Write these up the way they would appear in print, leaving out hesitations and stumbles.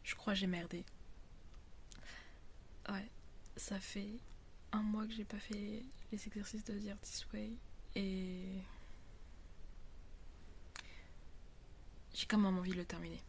Je crois que j'ai merdé. Ouais, ça fait un mois que j'ai pas fait les exercices de The Artist Way et j'ai quand même envie de le terminer.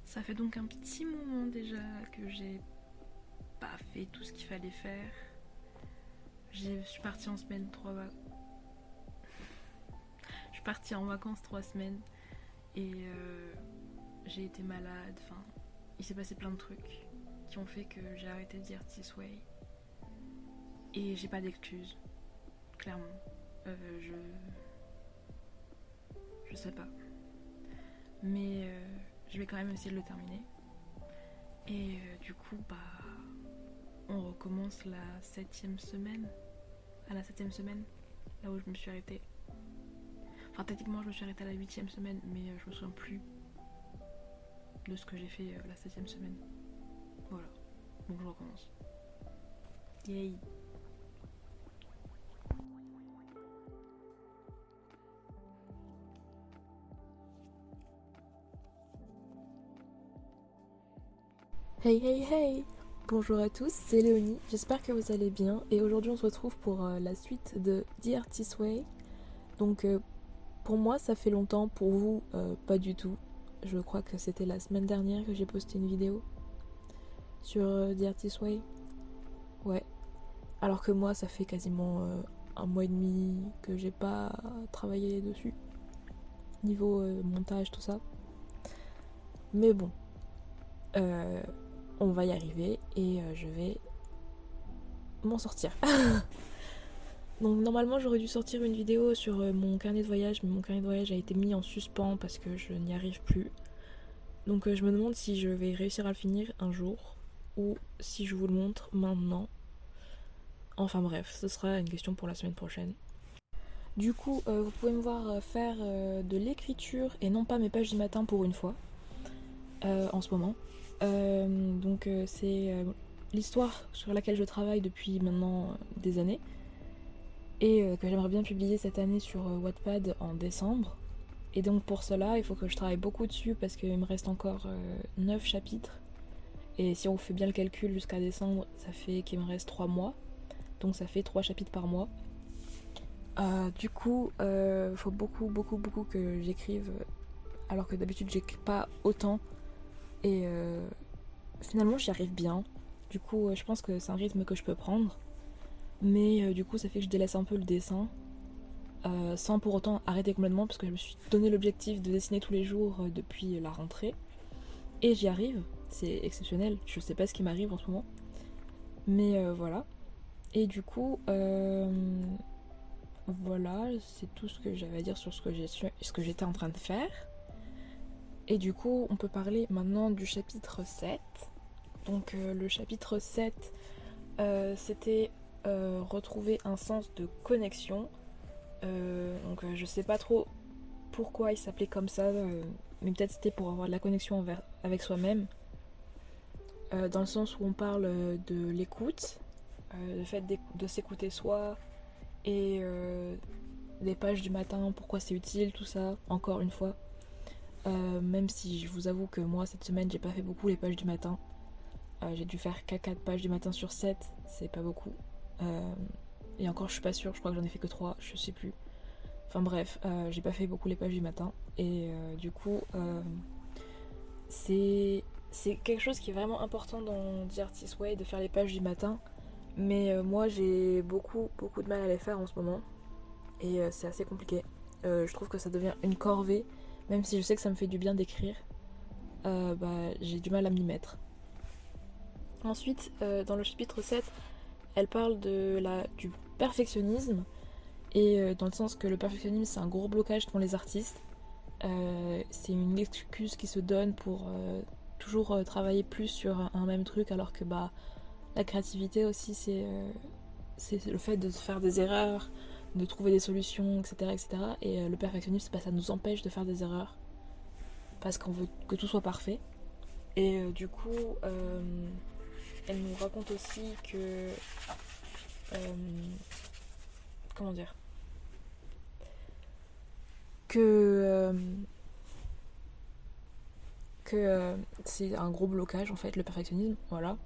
Ça fait donc un petit moment déjà que j'ai pas fait tout ce qu'il fallait faire. Je suis partie en semaine 3 et j'ai été malade. Enfin, il s'est passé plein de trucs qui ont fait que j'ai arrêté de dire This Way. Et j'ai pas d'excuses, clairement. Je sais pas. Mais je vais quand même essayer de le terminer. Et du coup, on recommence la 7ème semaine. À la 7ème semaine, là où je me suis arrêtée. Enfin, techniquement, je me suis arrêtée à la 8ème semaine, mais je me souviens plus de ce que j'ai fait la 7ème semaine. Voilà. Donc je recommence. Yay! Hey hey hey! Bonjour à tous, c'est Léonie, j'espère que vous allez bien et aujourd'hui on se retrouve pour la suite de The Artist Way. Donc pour moi ça fait longtemps, pour vous pas du tout. Je crois que c'était la semaine dernière que j'ai posté une vidéo sur The Artist Way. Ouais. Alors que moi ça fait quasiment un mois et demi que j'ai pas travaillé dessus. Niveau montage tout ça. Mais bon. On va y arriver et je vais m'en sortir. Donc normalement j'aurais dû sortir une vidéo sur mon carnet de voyage, mais mon carnet de voyage a été mis en suspens parce que je n'y arrive plus. Donc je me demande si je vais réussir à le finir un jour ou si je vous le montre maintenant. Enfin bref, ce sera une question pour la semaine prochaine. Du coup, vous pouvez me voir faire de l'écriture et non pas mes pages du matin pour une fois, en ce moment. Donc c'est l'histoire sur laquelle je travaille depuis maintenant des années et que j'aimerais bien publier cette année sur Wattpad en décembre. Et donc pour cela, il faut que je travaille beaucoup dessus parce qu'il me reste encore 9 chapitres. Et si on fait bien le calcul jusqu'à décembre, ça fait qu'il me reste 3 mois. Donc ça fait 3 chapitres par mois. Du coup, il faut beaucoup que j'écrive alors que d'habitude j'écris pas autant. Et finalement j'y arrive bien. Du coup je pense que c'est un rythme que je peux prendre. Mais du coup ça fait que je délaisse un peu le dessin. Sans pour autant arrêter complètement parce que je me suis donné l'objectif de dessiner tous les jours depuis la rentrée. Et j'y arrive. C'est exceptionnel. Je sais pas ce qui m'arrive en ce moment. Mais voilà. Et du coup voilà, c'est tout ce que j'avais à dire sur ce que j'étais en train de faire. Et du coup, on peut parler maintenant du chapitre 7. Donc le chapitre 7, c'était retrouver un sens de connexion. Donc je sais pas trop pourquoi il s'appelait comme ça, mais peut-être c'était pour avoir de la connexion avec soi-même. Dans le sens où on parle de l'écoute, le fait de s'écouter soi, et des pages du matin, pourquoi c'est utile, tout ça, encore une fois. Même si je vous avoue que moi cette semaine j'ai pas fait beaucoup les pages du matin. J'ai dû faire qu'à 4 pages du matin sur 7, c'est pas beaucoup. Et encore je suis pas sûre, je crois que j'en ai fait que 3, je sais plus. Enfin bref, j'ai pas fait beaucoup les pages du matin. Et du coup, c'est quelque chose qui est vraiment important dans The Artist Way, de faire les pages du matin. Mais moi, j'ai beaucoup de mal à les faire en ce moment. Et c'est assez compliqué. Je trouve que ça devient une corvée. Même si je sais que ça me fait du bien d'écrire, j'ai du mal à m'y mettre. Ensuite, dans le chapitre 7, elle parle du perfectionnisme. Et dans le sens que le perfectionnisme, c'est un gros blocage pour les artistes. C'est une excuse qui se donne pour toujours travailler plus sur un même truc, alors que la créativité aussi, c'est le fait de faire des erreurs, de trouver des solutions, etc. Et le perfectionnisme, ça nous empêche de faire des erreurs parce qu'on veut que tout soit parfait. Et du coup, elle nous raconte aussi que... comment dire, que c'est un gros blocage en fait, le perfectionnisme, voilà.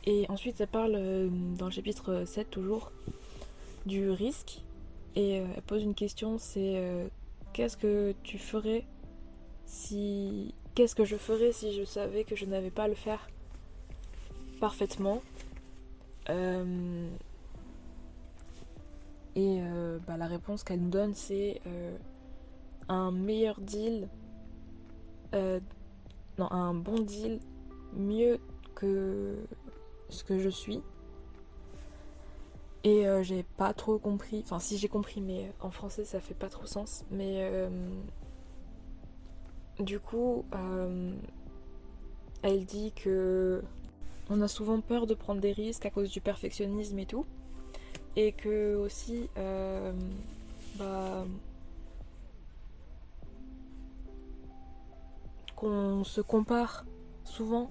Et ensuite elle parle dans le chapitre 7 toujours du risque, et elle pose une question, c'est qu'est-ce que je ferais si je savais que je n'avais pas à le faire parfaitement. Et la réponse qu'elle nous donne, c'est un meilleur deal, un bon deal mieux que ce que je suis. Et j'ai pas trop compris, enfin si j'ai compris, mais en français ça fait pas trop sens. Mais du coup, elle dit que on a souvent peur de prendre des risques à cause du perfectionnisme et tout. Et que aussi, qu'on se compare souvent.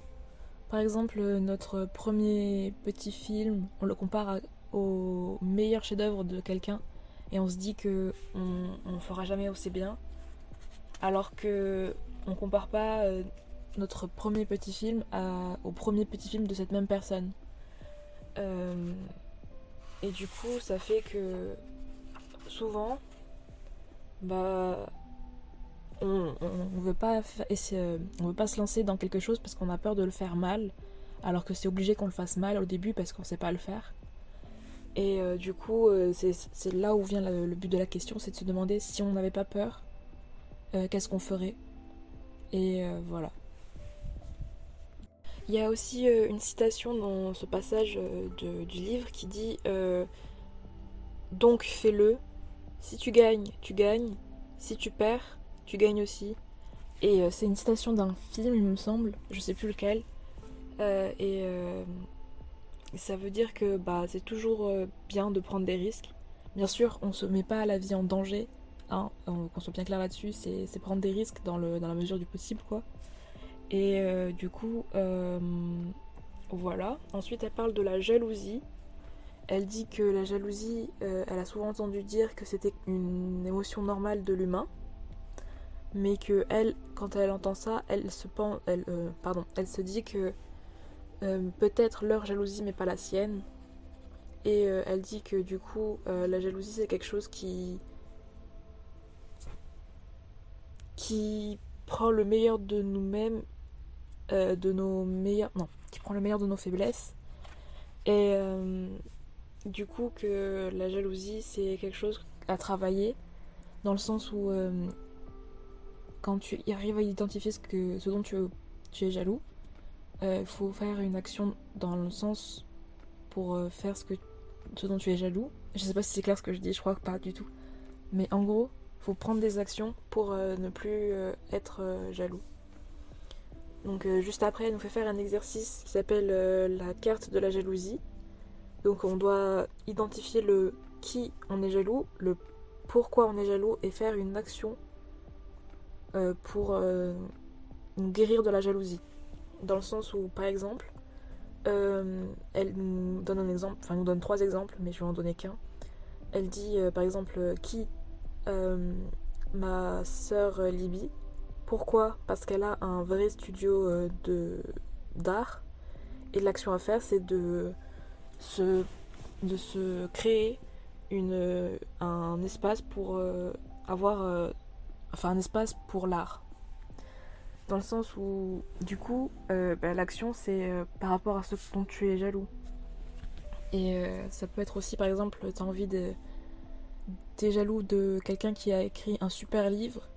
Par exemple, notre premier petit film, on le compare au meilleur chef-d'œuvre de quelqu'un et on se dit que on fera jamais aussi bien, alors que on compare pas notre premier petit film au premier petit film de cette même personne. Et du coup, ça fait que souvent, on veut pas se lancer dans quelque chose parce qu'on a peur de le faire mal, alors que c'est obligé qu'on le fasse mal au début parce qu'on sait pas le faire. Et du coup, c'est là où vient le but de la question, c'est de se demander si on n'avait pas peur, qu'est-ce qu'on ferait. Et voilà. Il y a aussi une citation dans ce passage du livre qui dit donc fais-le, si tu gagnes, tu gagnes, si tu perds, tu gagnes aussi. Et c'est une citation d'un film, il me semble, je sais plus lequel. Et ça veut dire que c'est toujours bien de prendre des risques. Bien sûr, on se met pas la vie en danger, hein, qu'on soit bien clair là-dessus, c'est prendre des risques dans la mesure du possible, quoi. Et du coup, voilà. Ensuite, elle parle de la jalousie. Elle dit que la jalousie, elle a souvent entendu dire que c'était une émotion normale de l'humain, mais que elle, quand elle entend ça, elle se dit que peut-être leur jalousie mais pas la sienne. Et elle dit que du coup, la jalousie c'est quelque chose qui prend le meilleur de nous-mêmes, qui prend le meilleur de nos faiblesses. Et du coup que la jalousie c'est quelque chose à travailler, dans le sens où quand tu arrives à identifier ce dont tu es jaloux, faut faire une action dans le sens pour faire ce dont tu es jaloux. Je sais pas si c'est clair ce que je dis, je crois que pas du tout. Mais en gros, faut prendre des actions pour ne plus être jaloux. Donc juste après, elle nous fait faire un exercice qui s'appelle la carte de la jalousie. Donc on doit identifier le qui on est jaloux, le pourquoi on est jaloux et faire une action pour nous guérir de la jalousie. Dans le sens où, par exemple, elle nous donne un exemple, enfin elle nous donne 3 exemples, mais je vais en donner qu'un. Elle dit par exemple qui ma sœur Libby. Pourquoi ? Parce qu'elle a un vrai studio d'art, et l'action à faire c'est de se créer un espace pour avoir un espace pour l'art, dans le sens où du coup l'action c'est par rapport à ce dont tu es jaloux. Et ça peut être aussi, par exemple, t'es jaloux de quelqu'un qui a écrit un super livre,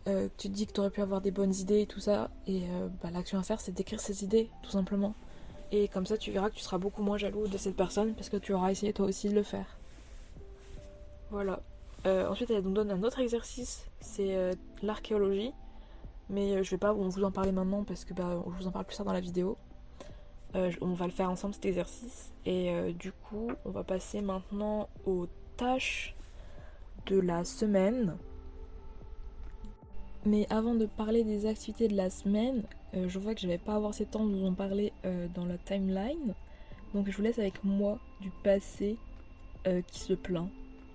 tu te dis que t'aurais pu avoir des bonnes idées et tout ça, et l'action à faire c'est d'écrire ces idées, tout simplement. Et comme ça tu verras que tu seras beaucoup moins jaloux de cette personne parce que tu auras essayé toi aussi de le faire. Voilà. Ensuite elle nous donne un autre exercice, c'est l'archéologie, mais je vais pas vous en parler maintenant parce que je vous en parle plus tard dans la vidéo. On va le faire ensemble cet exercice et du coup on va passer maintenant aux tâches de la semaine. Mais avant de parler des activités de la semaine, je vois que je vais pas avoir assez de temps de vous en parler dans la timeline, donc je vous laisse avec moi du passé qui se plaint.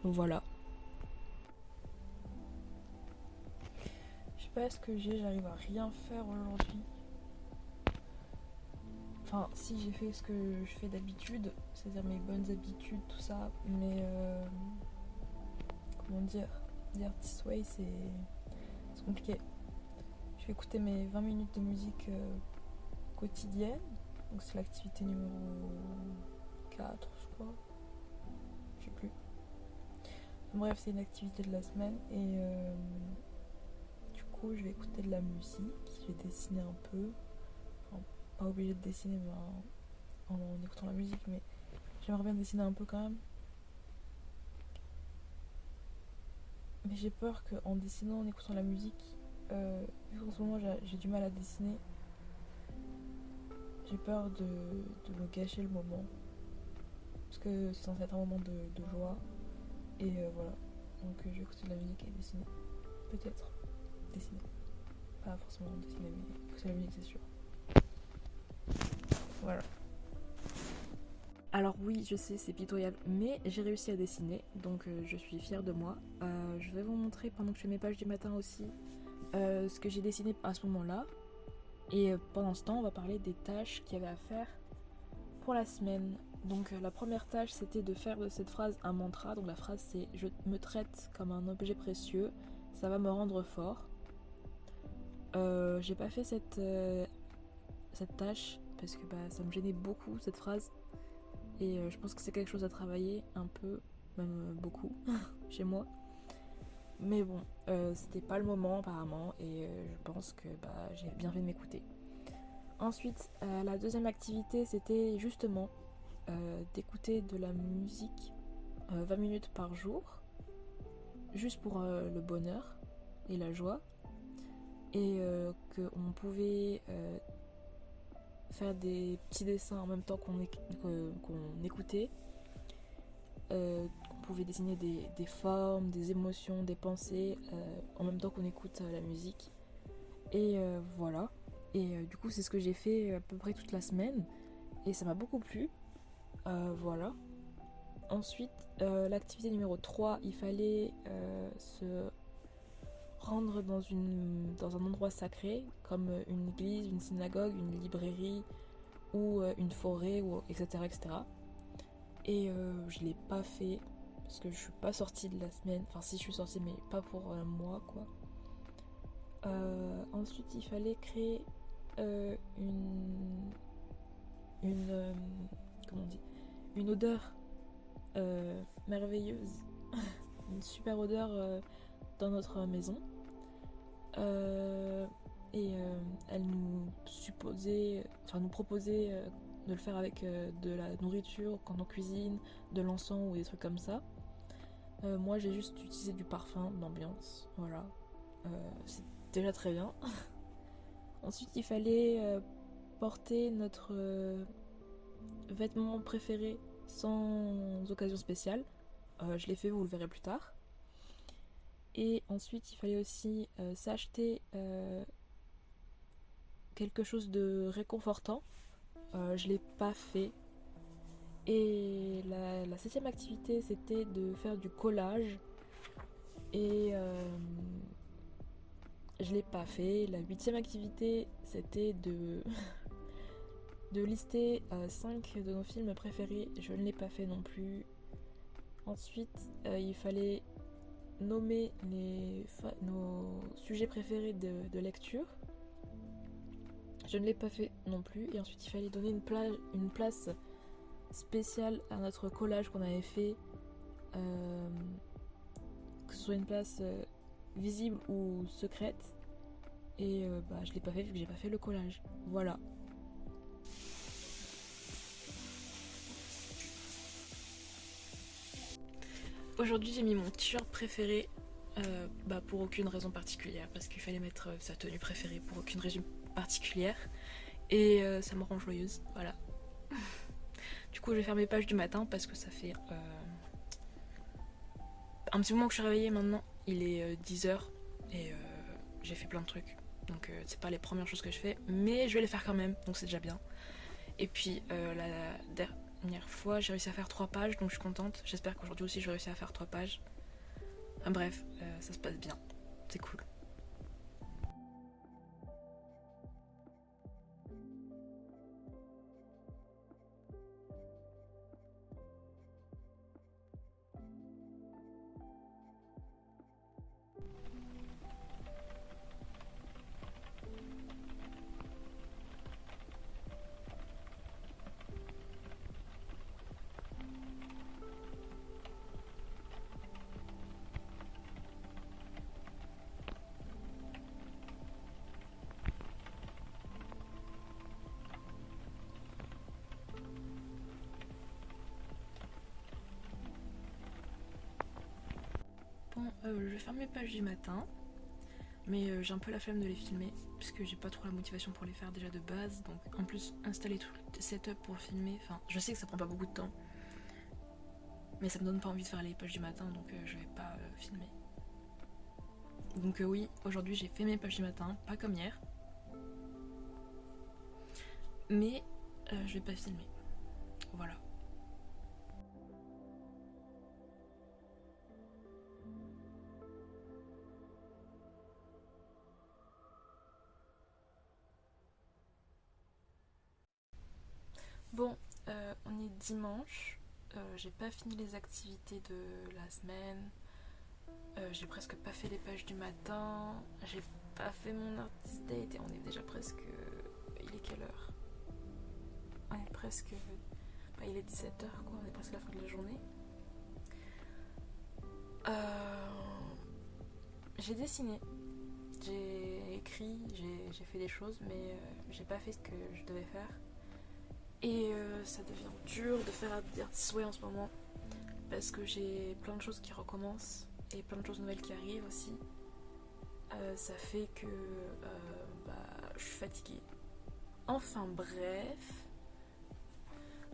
Voilà. Je sais pas ce que j'arrive à rien faire aujourd'hui. Enfin, si, j'ai fait ce que je fais d'habitude, c'est-à-dire mes bonnes habitudes, tout ça, mais comment dire this way, c'est compliqué. Je vais écouter mes 20 minutes de musique quotidienne, donc c'est l'activité numéro 4, je crois, je sais plus. Bref, c'est une activité de la semaine et du coup, je vais écouter de la musique, je vais dessiner un peu. Enfin, pas obligé de dessiner en écoutant la musique, mais j'aimerais bien dessiner un peu quand même. Mais j'ai peur qu'en dessinant, en écoutant la musique, vu qu'en ce moment j'ai du mal à dessiner, j'ai peur de me gâcher le moment. Parce que c'est censé être un moment de joie. Et voilà. Donc je vais écouter de la musique et dessiner. Peut-être. Dessiner. Pas forcément dessiner, mais écouter la musique, c'est sûr. Voilà. Alors oui, je sais, c'est pitoyable, mais j'ai réussi à dessiner, donc je suis fière de moi. Je vais vous montrer pendant que je fais mes pages du matin aussi ce que j'ai dessiné à ce moment-là. Et pendant ce temps, on va parler des tâches qu'il y avait à faire pour la semaine. Donc la première tâche, c'était de faire de cette phrase un mantra. Donc la phrase c'est « Je me traite comme un objet précieux, ça va me rendre fort ». J'ai pas fait cette tâche parce que ça me gênait beaucoup cette phrase. Et je pense que c'est quelque chose à travailler un peu, même beaucoup, chez moi. Mais bon, c'était pas le moment apparemment et je pense que j'ai bien fait de m'écouter. Ensuite, la deuxième activité, c'était justement d'écouter de la musique 20 minutes par jour, juste pour le bonheur et la joie. Et qu'on pouvait faire des petits dessins en même temps qu'on écoutait. Qu'on pouvait dessiner des formes, des émotions, des pensées en même temps qu'on écoute la musique. Et voilà. Et du coup, c'est ce que j'ai fait à peu près toute la semaine. Et ça m'a beaucoup plu. Voilà. Ensuite, l'activité numéro 3, il fallait se rendre dans un endroit sacré, comme une église, une synagogue, une librairie ou une forêt, etc. etc. Et je l'ai pas fait parce que je suis pas sortie de la semaine. Enfin, si, je suis sortie, mais pas pour un mois, quoi. Ensuite, il fallait créer comment on dit, une odeur merveilleuse, une super odeur dans notre maison. Et elle nous proposait de le faire avec de la nourriture quand on cuisine, de l'encens ou des trucs comme ça. Moi j'ai juste utilisé du parfum d'ambiance, voilà. C'est déjà très bien. Ensuite il fallait porter notre vêtement préféré sans occasion spéciale. Je l'ai fait, vous le verrez plus tard. Et ensuite il fallait aussi s'acheter quelque chose de réconfortant. Je l'ai pas fait. Et la 7e activité, c'était de faire du collage. Et je l'ai pas fait. La 8e activité, c'était de lister 5 de nos films préférés. Je ne l'ai pas fait non plus. Ensuite, il fallait nommer nos sujets préférés de lecture. Je ne l'ai pas fait non plus. Et ensuite, il fallait donner une place spéciale à notre collage qu'on avait fait. Que ce soit une place visible ou secrète. Et je l'ai pas fait vu que j'ai pas fait le collage. Voilà. Aujourd'hui j'ai mis mon t-shirt préféré pour aucune raison particulière, parce qu'il fallait mettre sa tenue préférée pour aucune raison particulière. Et ça me rend joyeuse, voilà. Du coup je vais faire mes pages du matin parce que ça fait un petit moment que je suis réveillée maintenant. Il est 10h et j'ai fait plein de trucs. Donc c'est pas les premières choses que je fais, mais je vais les faire quand même, donc c'est déjà bien. Et puis la dernière fois j'ai réussi à faire 3 pages, donc je suis contente. J'espère qu'aujourd'hui aussi je vais réussir à faire 3 pages. Bref, ça se passe bien, c'est cool. Bon, je vais faire mes pages du matin, mais j'ai un peu la flemme de les filmer, puisque j'ai pas trop la motivation pour les faire déjà de base, donc en plus installer tout le setup pour filmer, enfin je sais que ça prend pas beaucoup de temps, mais ça me donne pas envie de faire les pages du matin, donc je vais pas filmer. Donc oui, aujourd'hui j'ai fait mes pages du matin, pas comme hier, mais je vais pas filmer, voilà. Bon, on est dimanche, j'ai pas fini les activités de la semaine, j'ai presque pas fait les pages du matin, j'ai pas fait mon artist date et on est déjà presque... Il est quelle heure? On est presque... il est 17h quoi, on est presque à la fin de la journée. J'ai dessiné, j'ai écrit, j'ai fait des choses, mais j'ai pas fait ce que je devais faire. Et ça devient dur de faire des artist way en ce moment, parce que j'ai plein de choses qui recommencent et plein de choses nouvelles qui arrivent aussi. Ça fait que je suis fatiguée. Enfin bref,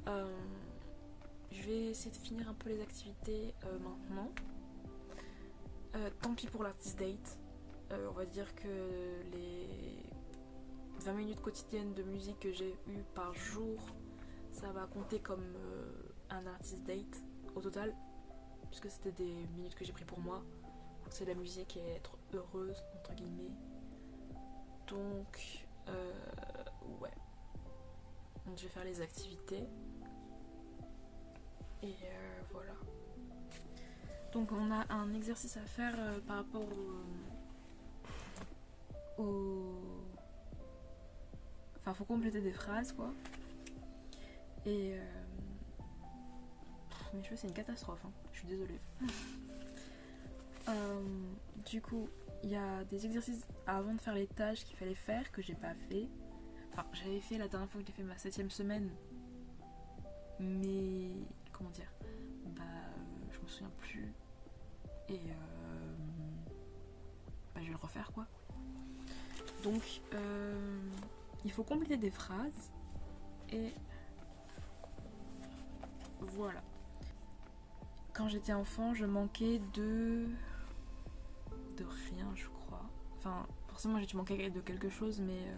je vais essayer de finir un peu les activités maintenant. Tant pis pour l'artist date. On va dire que les 20 minutes quotidiennes de musique que j'ai eues par jour, ça va compter comme un artist date au total, puisque c'était des minutes que j'ai pris pour moi. C'est de la musique et être heureuse entre guillemets. Donc ouais. Donc je vais faire les activités. Et voilà. Donc on a un exercice à faire par rapport Enfin, faut compléter des phrases, quoi. Et... mes cheveux, c'est une catastrophe, hein. Je suis désolée. Du coup, il y a des exercices avant de faire les tâches qu'il fallait faire que j'ai pas fait. Enfin, j'avais fait la dernière fois que j'ai fait ma 7ème semaine. Mais... comment dire, je me souviens plus. Et je vais le refaire quoi. Donc il faut compléter des phrases. Et voilà. Quand j'étais enfant, je manquais de rien, je crois. Enfin, forcément j'ai dû manquer de quelque chose, mais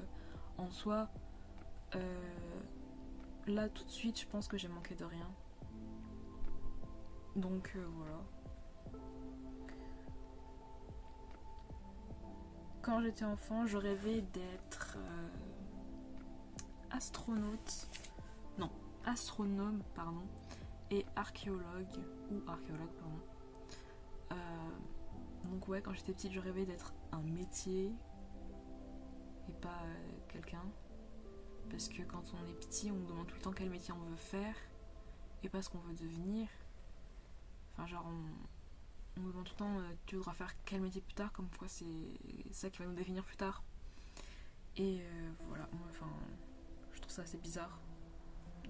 en soi, là tout de suite, je pense que j'ai manqué de rien. Donc voilà. Quand j'étais enfant, je rêvais d'être astronome, pardon. et archéologue, ou archéologue, pardon. Donc ouais, quand j'étais petite, je rêvais d'être un métier et pas quelqu'un. Parce que quand on est petit, on nous demande tout le temps quel métier on veut faire et pas ce qu'on veut devenir. Enfin, genre, on nous demande tout le temps tu voudras faire quel métier plus tard, comme quoi c'est ça qui va nous définir plus tard. Et voilà, moi, enfin, je trouve ça assez bizarre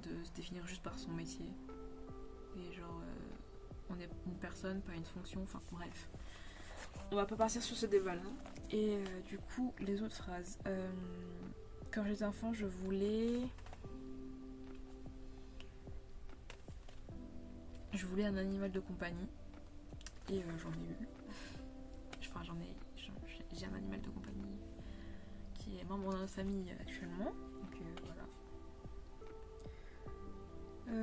de se définir juste par son métier. Et genre, on est une personne, pas une fonction, enfin bref. On va pas partir sur ce débat-là. Et du coup, les autres phrases. Quand j'étais enfant, je voulais un animal de compagnie. Et j'en ai eu. Enfin, j'ai un animal de compagnie qui est membre de notre famille actuellement. Donc voilà.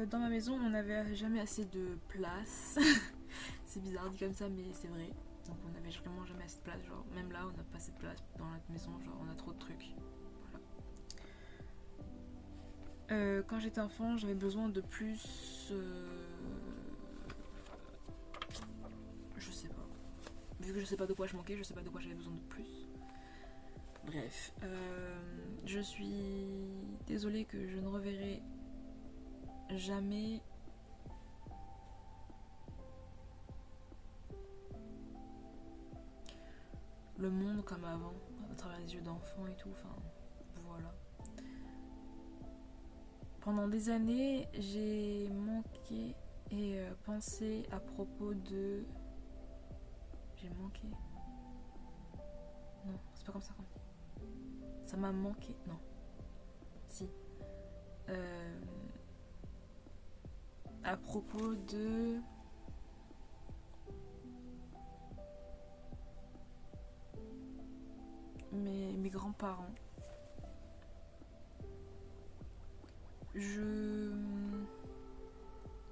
Dans ma maison, on n'avait jamais assez de place. C'est bizarre dit comme ça, mais c'est vrai. Donc on n'avait vraiment jamais assez de place. Genre, même là, on n'a pas assez de place dans notre maison. Genre, on a trop de trucs. Voilà. Quand j'étais enfant, j'avais besoin de plus. Je sais pas. Vu que je sais pas de quoi je manquais, je sais pas de quoi j'avais besoin de plus. Bref. Je suis désolée que je ne reverrai jamais le monde comme avant, à travers les yeux d'enfant et tout, enfin, voilà. Pendant des années, j'ai manqué et pensé à propos de... J'ai manqué... Non, c'est pas comme ça qu'on dit. Ça m'a manqué... Non. Si. À propos de... mes grands-parents. Je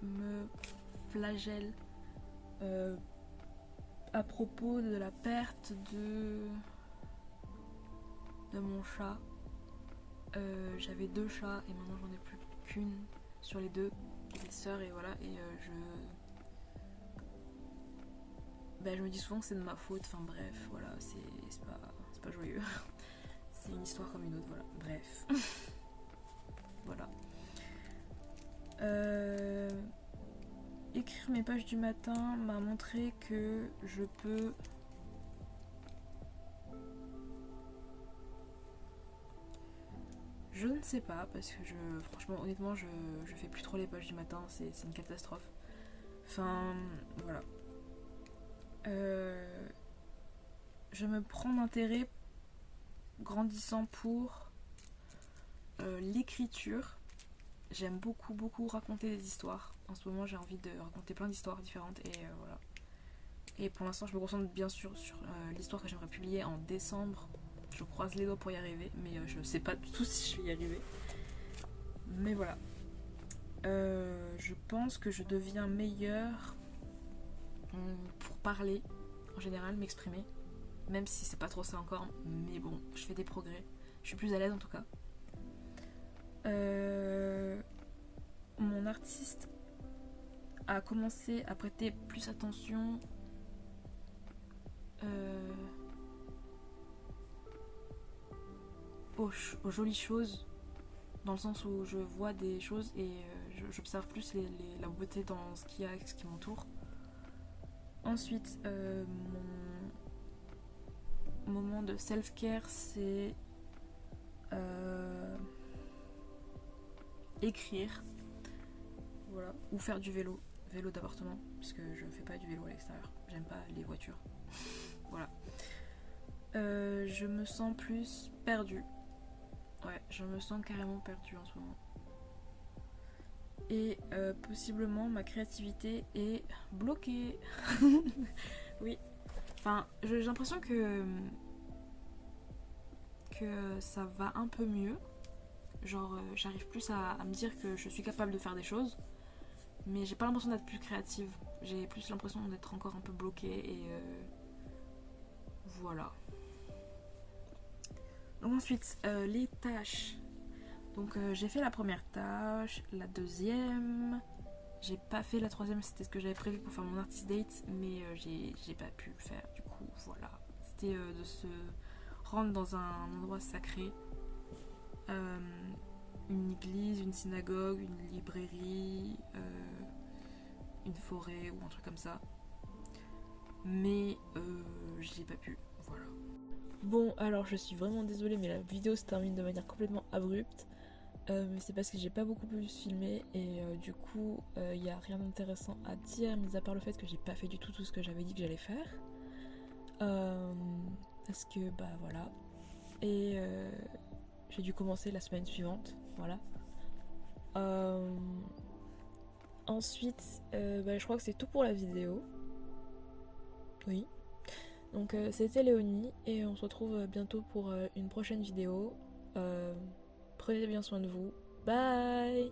me flagelle à propos de la perte de mon chat. J'avais 2 chats et maintenant j'en ai plus qu'une sur les 2, les sœurs, et voilà. Et je me dis souvent que c'est de ma faute. Enfin bref, voilà, c'est pas joyeux. C'est une histoire comme une autre, voilà. Bref. Voilà. Écrire mes pages du matin m'a montré que je peux je ne sais pas, parce que franchement honnêtement je fais plus trop les pages du matin, c'est une catastrophe. Enfin voilà. Je me prends d'intérêt grandissant pour l'écriture. J'aime beaucoup raconter des histoires. En ce moment, j'ai envie de raconter plein d'histoires différentes et voilà. Et pour l'instant, je me concentre bien sûr sur l'histoire que j'aimerais publier en décembre. Je croise les doigts pour y arriver, mais je sais pas du tout si je vais y arriver. Mais voilà. Je pense que je deviens meilleure pour parler, en général, m'exprimer. Même si c'est pas trop ça encore, mais bon, je fais des progrès. Je suis plus à l'aise en tout cas. Mon artiste a commencé à prêter plus attention aux jolies choses, dans le sens où je vois des choses et j'observe plus la beauté dans ce qu'il y a, ce qui m'entoure. Ensuite, mon moment de self-care, c'est écrire, voilà, ou faire du vélo d'appartement, parce que je fais pas du vélo à l'extérieur, j'aime pas les voitures. Voilà. Je me sens plus perdue. Ouais, je me sens carrément perdue en ce moment. Et possiblement ma créativité est bloquée. Oui. Enfin, j'ai l'impression que ça va un peu mieux. Genre, j'arrive plus à me dire que je suis capable de faire des choses. Mais j'ai pas l'impression d'être plus créative. J'ai plus l'impression d'être encore un peu bloquée et voilà. Donc ensuite, les tâches. Donc j'ai fait la première tâche, la deuxième, J'ai pas fait la troisième, c'était ce que j'avais prévu pour faire mon artist date, mais j'ai pas pu le faire. Du coup, voilà. C'était de se rendre dans un endroit sacré, une église, une synagogue, une librairie, une forêt ou un truc comme ça. Mais j'ai pas pu, voilà. Bon, alors je suis vraiment désolée, mais la vidéo se termine de manière complètement abrupte. Mais c'est parce que j'ai pas beaucoup pu filmer et du coup il n'y a rien d'intéressant à dire, mis à part le fait que j'ai pas fait du tout ce que j'avais dit que j'allais faire. Parce que bah voilà. Et j'ai dû commencer la semaine suivante, voilà. Ensuite, je crois que c'est tout pour la vidéo. Oui. Donc c'était Léonie et on se retrouve bientôt pour une prochaine vidéo. Prenez bien soin de vous. Bye!